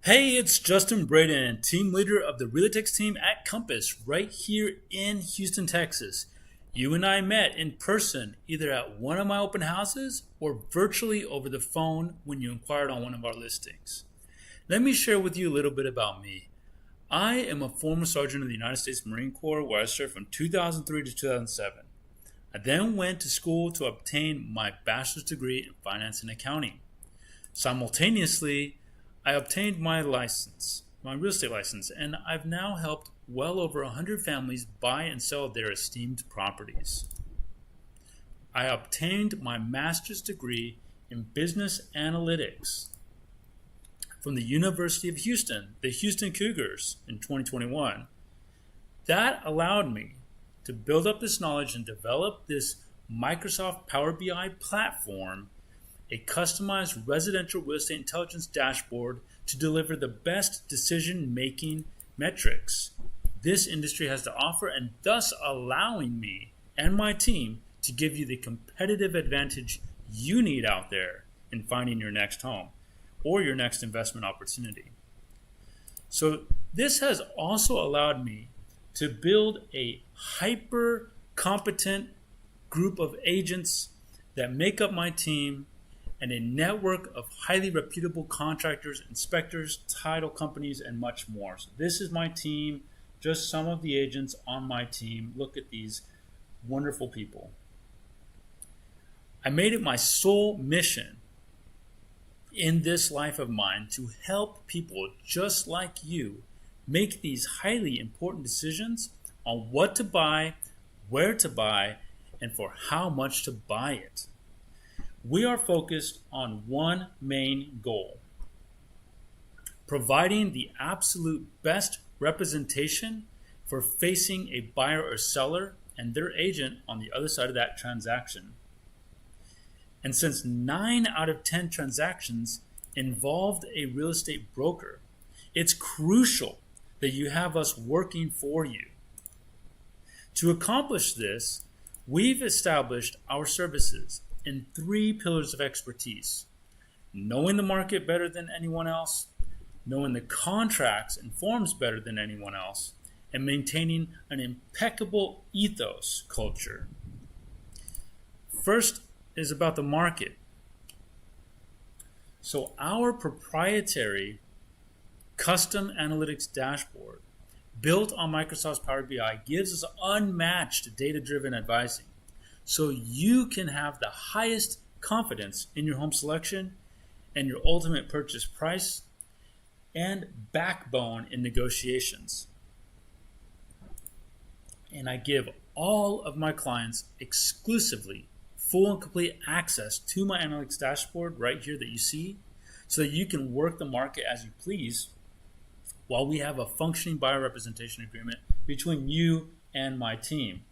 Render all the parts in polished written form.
Hey, it's Justin Braden, team leader of the Realetix team at Compass, right here in Houston, Texas. You and I met in person either at one of my open houses or virtually over the phone when you inquired on one of our listings. Let me share with you a little bit about me. I am a former sergeant of the United States Marine Corps where I served from 2003 to 2007. I then went to school to obtain my bachelor's degree in finance and accounting. Simultaneously, I obtained my license, my real estate license, and I've now helped well over 100 families buy and sell their esteemed properties. I obtained my master's degree in business analytics from the University of Houston, the Houston Cougars, in 2021. That allowed me to build up this knowledge and develop this Microsoft Power BI platform, a customized residential real estate intelligence dashboard to deliver the best decision-making metrics this industry has to offer, and thus allowing me and my team to give you the competitive advantage you need out there in finding your next home or your next investment opportunity. So this has also allowed me to build a hyper competent group of agents that make up my team and a network of highly reputable contractors, inspectors, title companies, and much more. So this is my team, just some of the agents on my team. Look at these wonderful people. I made it my sole mission in this life of mine to help people just like you make these highly important decisions on what to buy, where to buy, and for how much to buy it. We are focused on one main goal: providing the absolute best representation for facing a buyer or seller and their agent on the other side of that transaction. And since 9 out of 10 transactions involved a real estate broker, it's crucial that you have us working for you. To accomplish this, we've established our services in 3 pillars of expertise: knowing the market better than anyone else, knowing the contracts and forms better than anyone else, and maintaining an impeccable ethos culture. First is about the market. So our proprietary custom analytics dashboard built on Microsoft's Power BI gives us unmatched data-driven advising, so you can have the highest confidence in your home selection and your ultimate purchase price and backbone in negotiations. And I give all of my clients exclusively full and complete access to my analytics dashboard right here that you see, so that you can work the market as you please while we have a functioning buyer representation agreement between you and my team.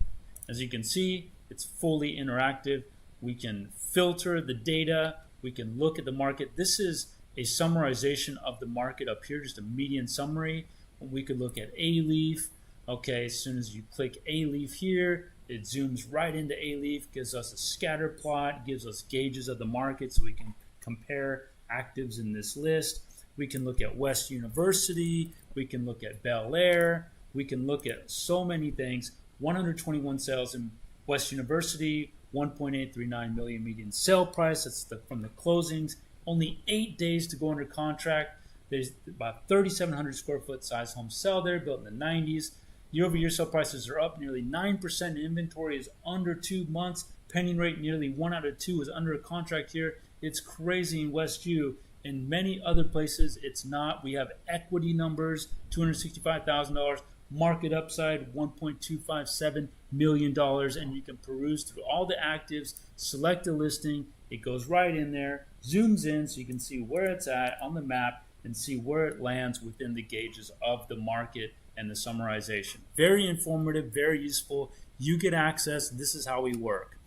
As you can see, it's fully interactive. We can filter the data. We can look at the market. This is a summarization of the market up here, just a median summary. We could look at A-leaf. Okay, as soon as you click A-leaf here, it zooms right into A-leaf, gives us a scatter plot, gives us gauges of the market so we can compare actives in this list. We can look at West University. We can look at Bel Air. We can look at so many things. 121 sales in West University, 1.839 million median sale price. That's from the closings. Only 8 days to go under contract. There's about 3,700 square foot size home sell there, built in the 90s. Year-over-year sale prices are up nearly 9%. Inventory is under 2 months. Pending rate nearly 1 out of 2 is under a contract here. It's crazy in West U. In many other places, it's not. We have equity numbers, $265,000. Market upside, $1.257 million. And you can peruse through all the actives, select a listing. It goes right in there, zooms in so you can see where it's at on the map and see where it lands within the gauges of the market and the summarization. Very informative, very useful. You get access. This is how we work.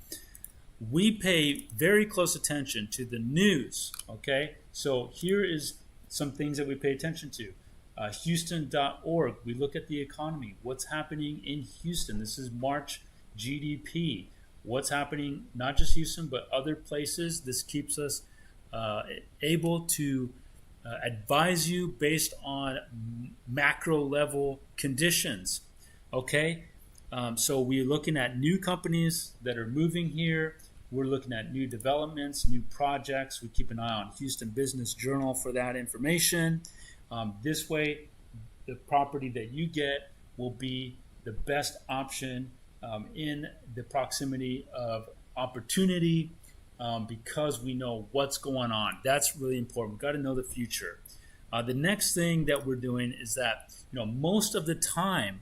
We pay very close attention to the news, okay? So here is some things that we pay attention to. Houston.org, we look at the economy. What's happening in Houston? This is March GDP. What's happening, not just Houston, but other places. This keeps us able to advise you based on macro level conditions. Okay, so we're looking at new companies that are moving here. We're looking at new developments, new projects. We keep an eye on Houston Business Journal for that information. This way, the property that you get will be the best option in the proximity of opportunity, because we know what's going on. That's really important. We've got to know the future. The next thing that we're doing is that most of the time,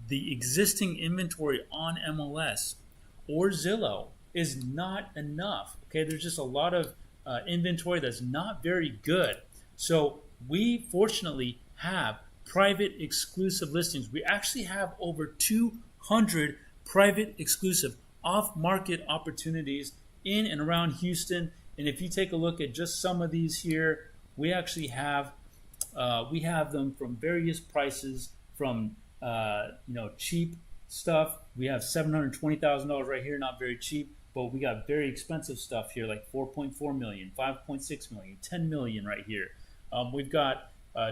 the existing inventory on MLS or Zillow is not enough. Okay, there's just a lot of inventory that's not very good. So we fortunately have private exclusive listings. We actually have over 200 private exclusive off-market opportunities in and around Houston. And if you take a look at just some of these here, we actually have them from various prices, from cheap stuff. We have $720,000 right here, not very cheap, but we got very expensive stuff here, like 4.4 million, 5.6 million, 10 million right here. We've got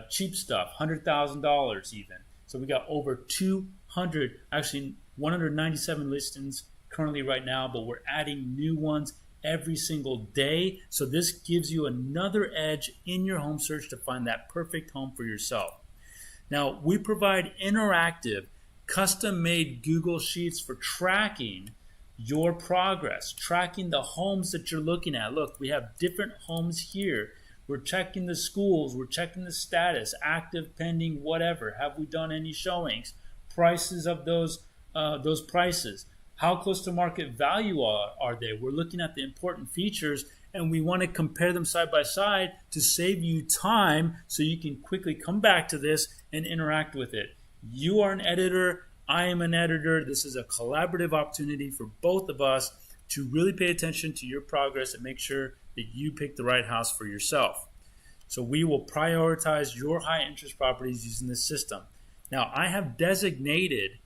cheap stuff, $100,000 even. So we got over 200, actually 197 listings currently right now, but we're adding new ones every single day. So this gives you another edge in your home search to find that perfect home for yourself. Now, we provide interactive, custom-made Google Sheets for tracking your progress, tracking the homes that you're looking at. Look, we have different homes here. We're checking the schools. We're checking the status, active, pending, whatever. Have we done any showings? Prices of those prices. How close to market value are they? We're looking at the important features, and we want to compare them side by side to save you time so you can quickly come back to this and interact with it. You are an editor. I am an editor. This is a collaborative opportunity for both of us to really pay attention to your progress and make sure that you pick the right house for yourself. So we will prioritize your high interest properties using this system. Now, I have designated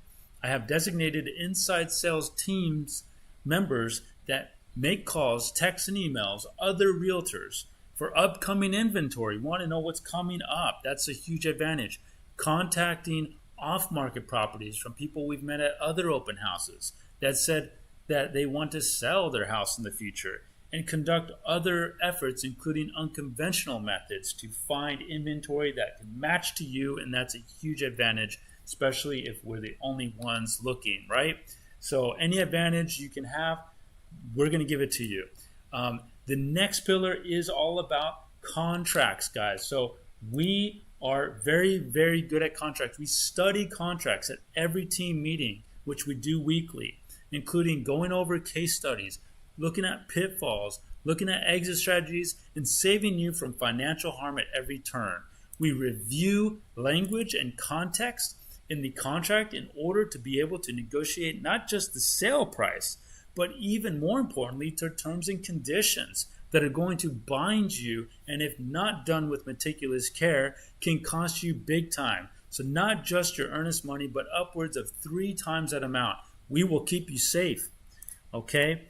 inside sales teams members that make calls, texts, and emails, other realtors for upcoming inventory. Want to know what's coming up. That's a huge advantage. Contacting off-market properties from people we've met at other open houses that said that they want to sell their house in the future, and conduct other efforts, including unconventional methods, to find inventory that can match to you, and that's a huge advantage, especially if we're the only ones looking, right? So any advantage you can have, we're going to give it to you. The next pillar is all about contracts, guys. So we are very, very good at contracts. We study contracts at every team meeting, which we do weekly, including going over case studies, looking at pitfalls, looking at exit strategies, and saving you from financial harm at every turn. We review language and context in the contract in order to be able to negotiate not just the sale price, but even more importantly, to terms and conditions that are going to bind you, and if not done with meticulous care, can cost you big time. So not just your earnest money, but upwards of 3 times that amount. We will keep you safe, okay?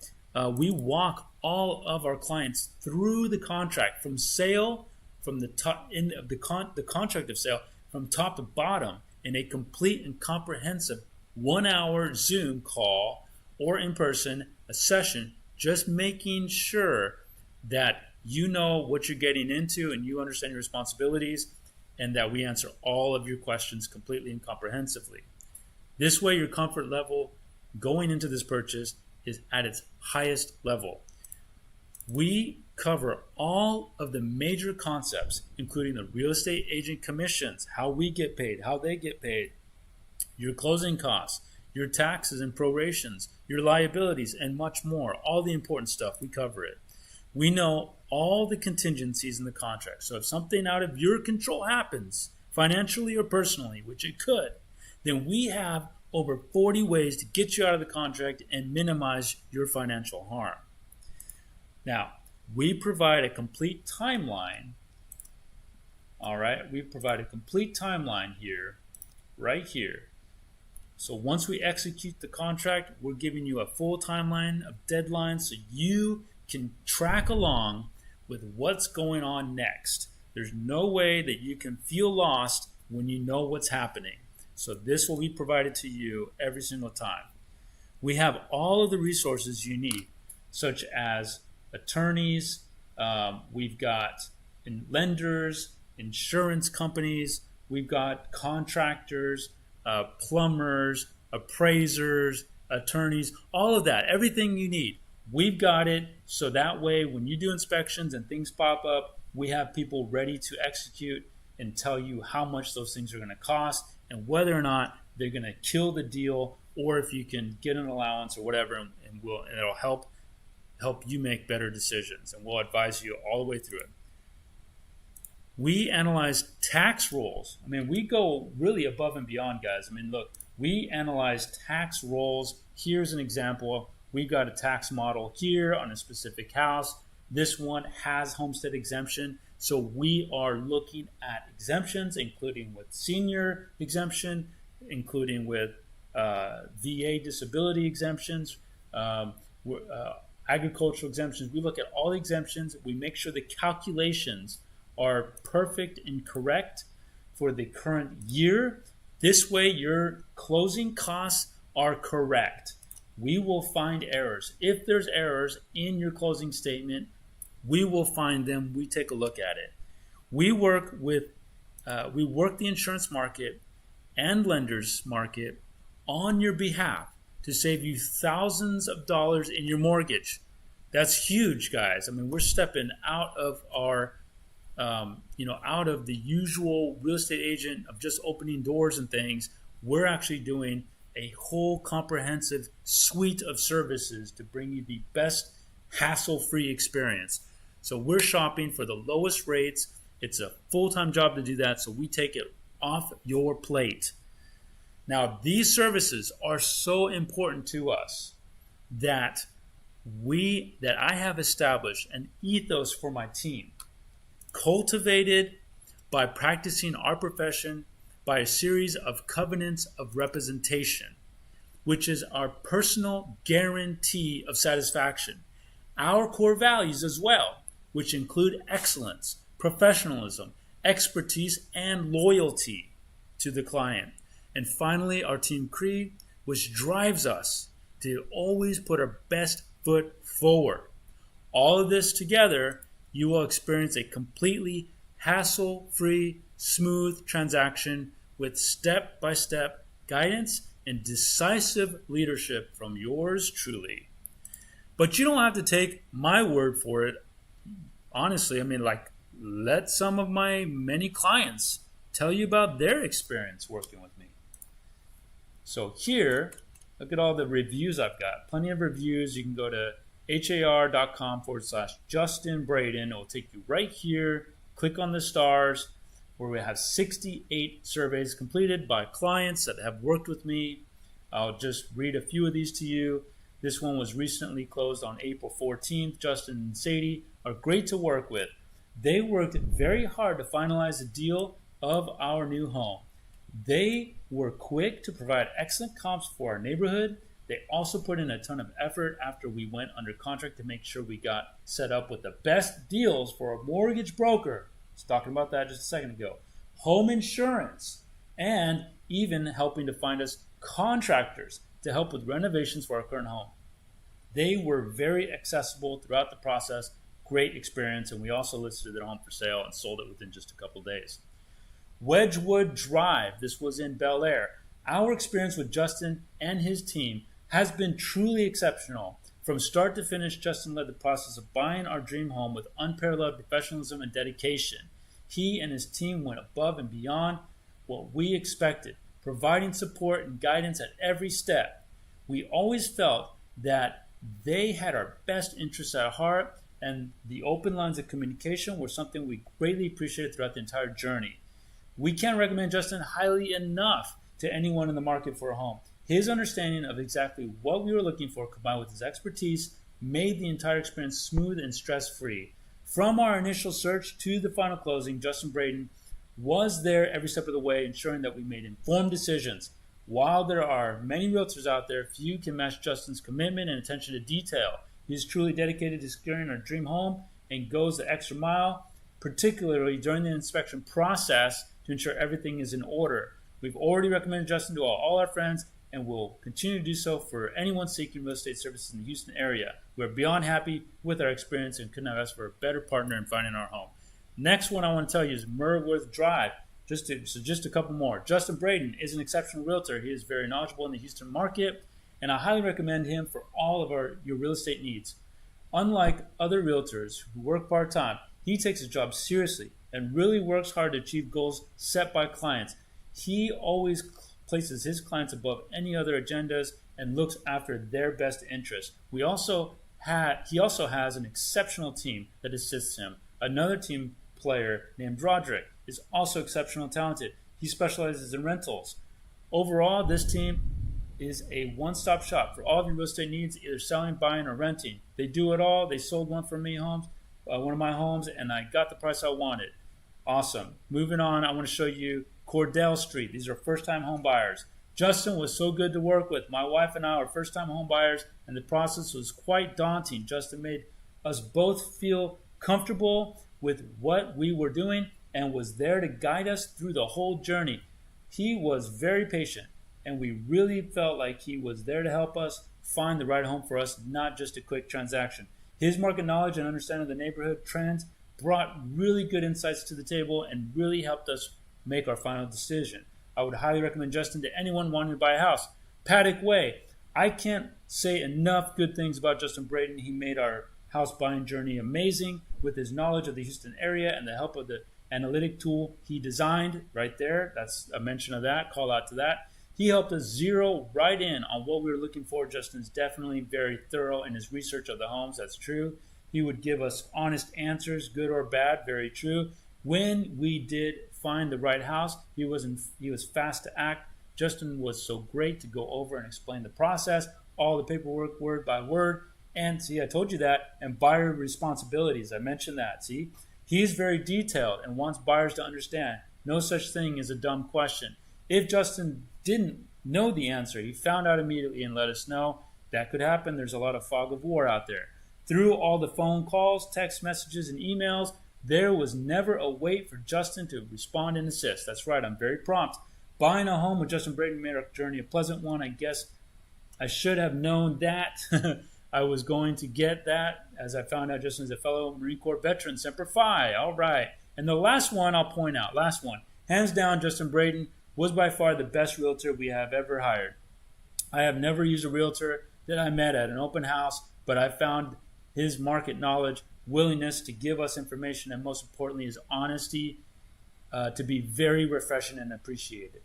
We walk all of our clients through the contract from sale, from the top in the contract of sale, from top to bottom, in a complete and comprehensive 1-hour Zoom call or in person, a session, just making sure that you know what you're getting into and you understand your responsibilities, and that we answer all of your questions completely and comprehensively. This way, your comfort level going into this purchase is at its highest level. We cover all of the major concepts, including the real estate agent commissions, how we get paid, how they get paid, your closing costs, your taxes and prorations, your liabilities, and much more. All the important stuff, we cover it. We know all the contingencies in the contract. So if something out of your control happens, financially or personally, which it could, then we have over 40 ways to get you out of the contract and minimize your financial harm. Now, we provide a complete timeline. All right, we provide a complete timeline here, right here. So once we execute the contract, we're giving you a full timeline of deadlines so you can track along with what's going on next. There's no way that you can feel lost when you know what's happening. So this will be provided to you every single time. We have all of the resources you need, such as attorneys, we've got lenders, insurance companies, we've got contractors, plumbers, appraisers, attorneys, all of that, everything you need. We've got it, so that way when you do inspections and things pop up, we have people ready to execute and tell you how much those things are going to cost and whether or not they're going to kill the deal, or if you can get an allowance or whatever, and it'll help you make better decisions, and we'll advise you all the way through it. We analyze tax rolls. I mean, we go really above and beyond, guys. I mean, look, we analyze tax rolls. Here's an example. We've got a tax model here on a specific house. This one has homestead exemption. So we are looking at exemptions, including with senior exemption, including with VA disability exemptions, agricultural exemptions. We look at all the exemptions. We make sure the calculations are perfect and correct for the current year. This way, your closing costs are correct. We will find errors. If there's errors in your closing statement, we will find them. We take a look at it. We work the insurance market and lenders market on your behalf to save you thousands of dollars in your mortgage. That's huge, guys. I mean, we're stepping out of our, out of the usual real estate agent of just opening doors and things. We're actually doing a whole comprehensive suite of services to bring you the best hassle-free experience. So we're shopping for the lowest rates. It's a full-time job to do that, so we take it off your plate. Now, these services are so important to us that I have established an ethos for my team, cultivated by practicing our profession by a series of covenants of representation, which is our personal guarantee of satisfaction. Our core values as well, which include excellence, professionalism, expertise, and loyalty to the client. And finally, our team creed, which drives us to always put our best foot forward. All of this together, you will experience a completely hassle-free, smooth transaction with step-by-step guidance and decisive leadership from yours truly. But you don't have to take my word for it. Honestly, I mean, let some of my many clients tell you about their experience working with me. So here, look at all the reviews I've got. Plenty of reviews. You can go to har.com/Justin Braden. It will take you right here. Click on the stars, where we have 68 surveys completed by clients that have worked with me. I'll just read a few of these to you. This one was recently closed on April 14th. Justin and Sadie are great to work with. They worked very hard to finalize the deal of our new home. They were quick to provide excellent comps for our neighborhood. They also put in a ton of effort after we went under contract to make sure we got set up with the best deals for a mortgage broker. I was talking about that just a second ago. Home insurance, and even helping to find us contractors to help with renovations for our current home. They were very accessible throughout the process. Great experience, and we also listed their home for sale and sold it within just a couple days. Wedgewood Drive, this was in Bel Air. Our experience with Justin and his team has been truly exceptional. From start to finish, Justin led the process of buying our dream home with unparalleled professionalism and dedication. He and his team went above and beyond what we expected, providing support and guidance at every step. We always felt that they had our best interests at heart, and the open lines of communication were something we greatly appreciated throughout the entire journey. We can't recommend Justin highly enough to anyone in the market for a home. His understanding of exactly what we were looking for, combined with his expertise, made the entire experience smooth and stress-free. From our initial search to the final closing, Justin Braden was there every step of the way, ensuring that we made informed decisions. While there are many realtors out there, few can match Justin's commitment and attention to detail. He is truly dedicated to securing our dream home and goes the extra mile, particularly during the inspection process, to ensure everything is in order. We've already recommended Justin to all our friends and will continue to do so for anyone seeking real estate services in the Houston area. We're beyond happy with our experience and couldn't have asked for a better partner in finding our home. Next one I want to tell you is Murworth Drive. Just a couple more. Justin Braden is an exceptional realtor. He is very knowledgeable in the Houston market, and I highly recommend him for all of your real estate needs. Unlike other realtors who work part-time, he takes his job seriously and really works hard to achieve goals set by clients. He always places his clients above any other agendas and looks after their best interests. He also has an exceptional team that assists him. Another team player named Roderick is also exceptionally talented. He specializes in rentals. Overall, this team is a one-stop shop for all of your real estate needs, either selling, buying, or renting. They do it all. They sold one of my homes, and I got the price I wanted. Awesome. Moving on, I want to show you Cordell Street. These are first-time home buyers. Justin was so good to work with. My wife and I are first-time home buyers, and the process was quite daunting. Justin made us both feel comfortable with what we were doing and was there to guide us through the whole journey. He was very patient, and we really felt like he was there to help us find the right home for us, not just a quick transaction. His market knowledge and understanding of the neighborhood trends brought really good insights to the table and really helped us make our final decision. I would highly recommend Justin to anyone wanting to buy a house. Paddock Way. I can't say enough good things about Justin Braden. He made our house buying journey amazing with his knowledge of the Houston area and the help of the analytic tool he designed right there. That's a mention of that. Call out to that. He helped us zero right in on what we were looking for. Justin's definitely very thorough in his research of the homes. That's true. He would give us honest answers, good or bad. Very true. When we did find the right house, he was fast to act. Justin was so great to go over and explain the process, all the paperwork word by word. And see, I told you that. And buyer responsibilities. I mentioned that. See, he's very detailed and wants buyers to understand. No such thing as a dumb question. If Justin didn't know the answer, he found out immediately and let us know. That could happen. There's a lot of fog of war out there. Through all the phone calls, text messages, and emails, there was never a wait for Justin to respond and assist. That's right, I'm very prompt. Buying a home with Justin Braden made our journey a pleasant one. I guess I should have known that. I was going to get that as I found out Justin is a fellow Marine Corps veteran, Semper Fi. All right. And the last one I'll point out, hands down, Justin Braden was by far the best realtor we have ever hired. I have never used a realtor that I met at an open house, but I found his market knowledge, willingness to give us information, and most importantly, his honesty to be very refreshing and appreciated.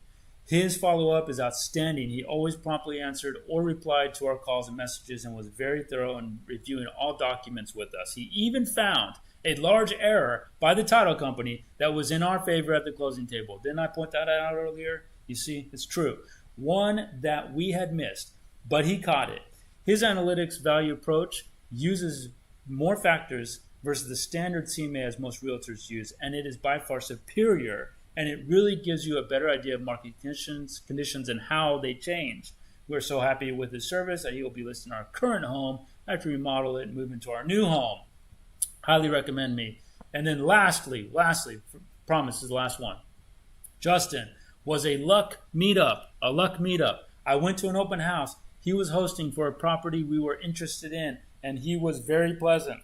His follow-up is outstanding. He always promptly answered or replied to our calls and messages and was very thorough in reviewing all documents with us. He even found a large error by the title company that was in our favor at the closing table. Didn't I point that out earlier? You see, it's true. One that we had missed, but he caught it. His analytics value approach uses more factors versus the standard CMA as most realtors use, and it is by far superior, and it really gives you a better idea of market conditions and how they change. We're so happy with his service that he will be listing our current home after we remodel it and move into our new home. Highly recommend me. And then lastly, promise is the last one. Justin was a luck meetup. I went to an open house he was hosting for a property we were interested in, and he was very pleasant.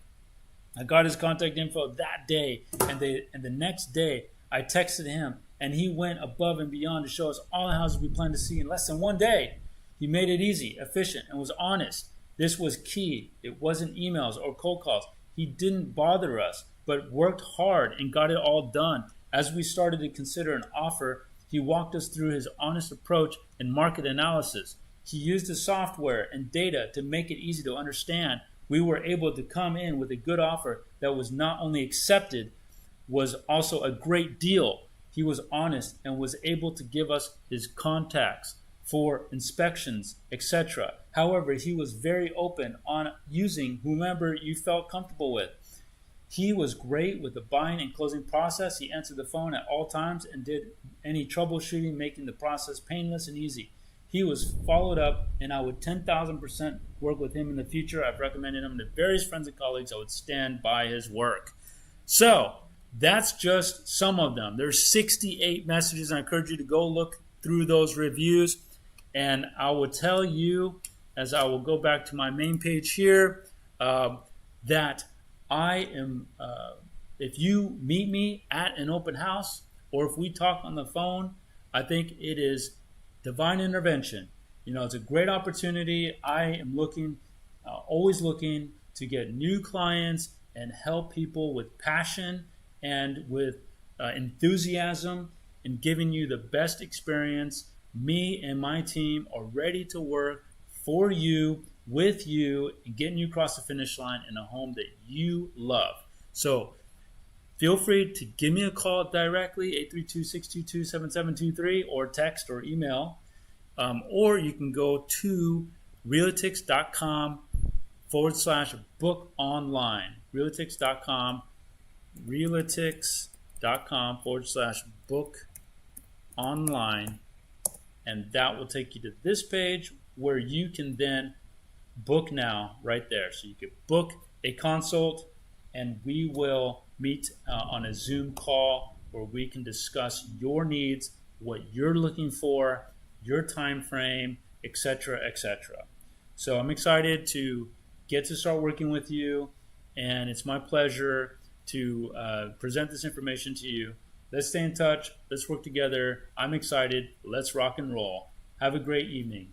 I got his contact info that day, and the next day I texted him, and he went above and beyond to show us all the houses we plan to see in less than one day. He made it easy, efficient, and was honest. This was key. It wasn't emails or cold calls. He didn't bother us, but worked hard and got it all done. As we started to consider an offer, he walked us through his honest approach and market analysis. He used his software and data to make it easy to understand. We were able to come in with a good offer that was not only accepted, was also a great deal. He was honest and was able to give us his contacts for inspections, etc. However, he was very open on using whomever you felt comfortable with. He was great with the buying and closing process. He answered the phone at all times and did any troubleshooting, making the process painless and easy. He was followed up, and I would 10,000% work with him in the future. I've recommended him to various friends and colleagues. I would stand by his work. So that's just some of them. There's 68 messages. I encourage you to go look through those reviews. And I will tell you, as I will go back to my main page here, that I am, if you meet me at an open house or if we talk on the phone, I think it is divine intervention. It's a great opportunity. I am always looking to get new clients and help people with passion and with enthusiasm in giving you the best experience. Me and my team are ready to work for you, with you, and getting you across the finish line in a home that you love. So feel free to give me a call directly, 832-622-7723, or text or email. Or you can go to realetix.com/book online. Realetix.com/book online. And that will take you to this page where you can then book now right there. So you can book a consult, and we will meet on a Zoom call where we can discuss your needs, what you're looking for, your time frame, etc., etc. So I'm excited to get to start working with you, and it's my pleasure to present this information to you. Let's stay in touch. Let's work together. I'm excited. Let's rock and roll. Have a great evening.